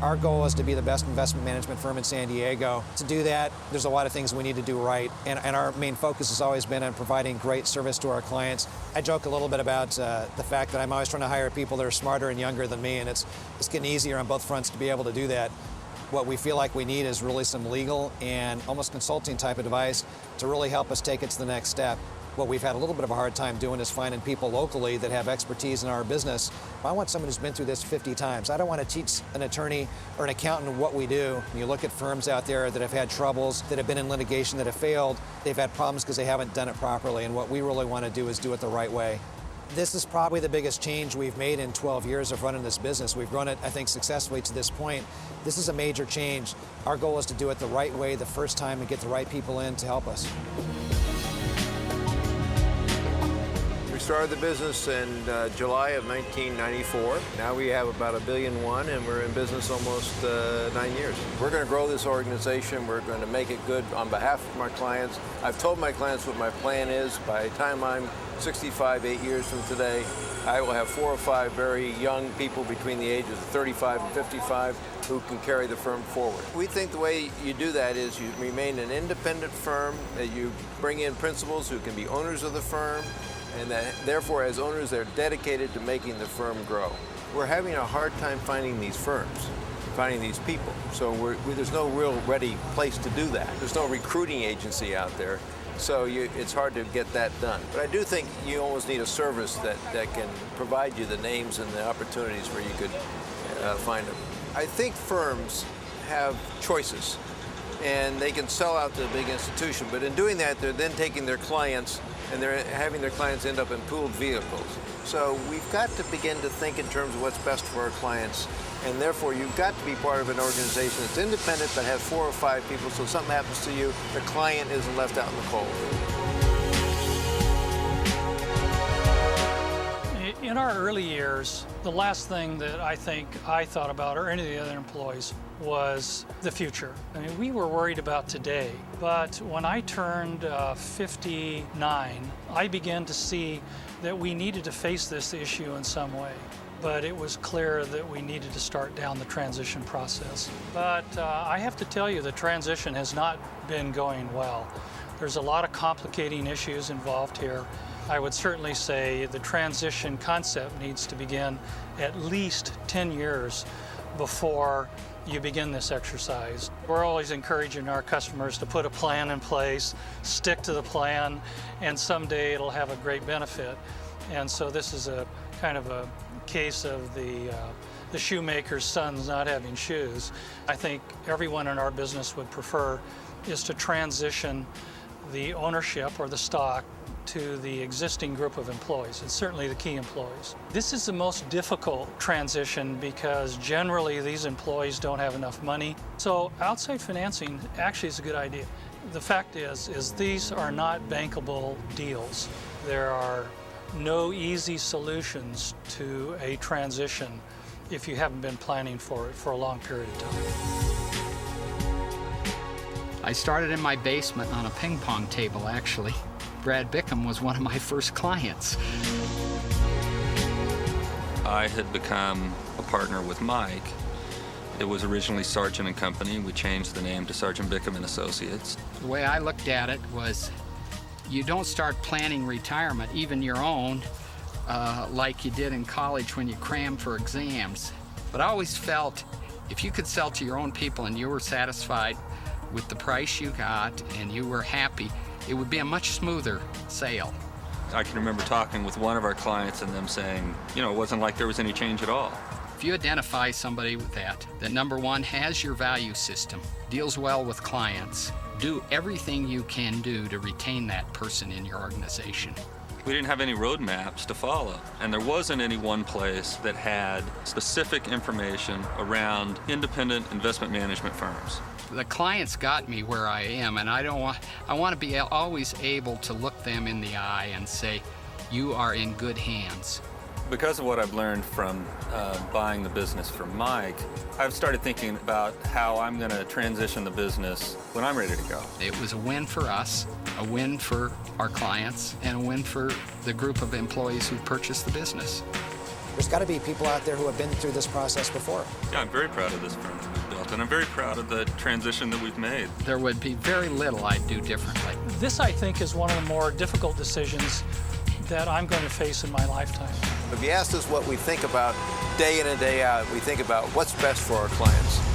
Our goal is to be the best investment management firm in San Diego. To do that, there's a lot of things we need to do right, and our main focus has always been on providing great service to our clients. I joke a little bit about the fact that I'm always trying to hire people that are smarter and younger than me, and it's getting easier on both fronts to be able to do that. What we feel like we need is really some legal and almost consulting type of advice to really help us take it to the next step. What we've had a little bit of a hard time doing is finding people locally that have expertise in our business. I want someone who's been through this 50 times. I don't want to teach an attorney or an accountant what we do. When you look at firms out there that have had troubles, that have been in litigation, that have failed, they've had problems because they haven't done it properly. And what we really want to do is do it the right way. This is probably the biggest change we've made in 12 years of running this business. We've run it, I think, successfully to this point. This is a major change. Our goal is to do it the right way the first time and get the right people in to help us. We started the business in July of 1994. Now we have about $1.1 billion, and we're in business almost 9 years. We're going to grow this organization. We're going to make it good on behalf of my clients. I've told my clients what my plan is. By the time I'm 65, 8 years from today, I will have 4 or 5 very young people between the ages of 35 and 55 who can carry the firm forward. We think the way you do that is you remain an independent firm, that you bring in principals who can be owners of the firm, and that therefore as owners they're dedicated to making the firm grow. We're having a hard time finding these firms, finding these people. So there's no real ready place to do that. There's no recruiting agency out there. So it's hard to get that done. But I do think you almost need a service that can provide you the names and the opportunities where you could find them. I think firms have choices, and they can sell out to a big institution, but in doing that, they're then taking their clients and they're having their clients end up in pooled vehicles. So we've got to begin to think in terms of what's best for our clients, and therefore you've got to be part of an organization that's independent but has 4 or 5 people, so if something happens to you, the client isn't left out in the cold. In our early years, the last thing that I think I thought about, or any of the other employees, was the future. I mean, we were worried about today, but when I turned 59, I began to see that we needed to face this issue in some way. But it was clear that we needed to start down the transition process. But I have to tell you, the transition has not been going well. There's a lot of complicating issues involved here. I would certainly say the transition concept needs to begin at least 10 years before you begin this exercise. We're always encouraging our customers to put a plan in place, stick to the plan, and someday it'll have a great benefit. And so this is a kind of a case of the shoemaker's sons not having shoes. I think everyone in our business would prefer is to transition the ownership or the stock to the existing group of employees, and certainly the key employees. This is the most difficult transition because generally these employees don't have enough money. So outside financing actually is a good idea. The fact is these are not bankable deals. There are no easy solutions to a transition if you haven't been planning for it for a long period of time. I started in my basement on a ping pong table, actually. Brad Bickham was one of my first clients. I had become a partner with Mike. It was originally Sargent & Company. We changed the name to Sargent Bickham & Associates. The way I looked at it was you don't start planning retirement, even your own, like you did in college when you crammed for exams. But I always felt if you could sell to your own people and you were satisfied with the price you got and you were happy, it would be a much smoother sale. I can remember talking with one of our clients and them saying, you know, it wasn't like there was any change at all. If you identify somebody with that number one has your value system, deals well with clients, do everything you can do to retain that person in your organization. We didn't have any roadmaps to follow, and there wasn't any one place that had specific information around independent investment management firms. The clients got me where I am, and I want to be always able to look them in the eye and say, you are in good hands. Because of what I've learned from buying the business from Mike, I've started thinking about how I'm going to transition the business when I'm ready to go. It was a win for us, a win for our clients, and a win for the group of employees who purchased the business. There's got to be people out there who have been through this process before. Yeah, I'm very proud of this firm that we've built, and I'm very proud of the transition that we've made. There would be very little I'd do differently. This, I think, is one of the more difficult decisions that I'm going to face in my lifetime. If you asked us what we think about day in and day out, we think about what's best for our clients.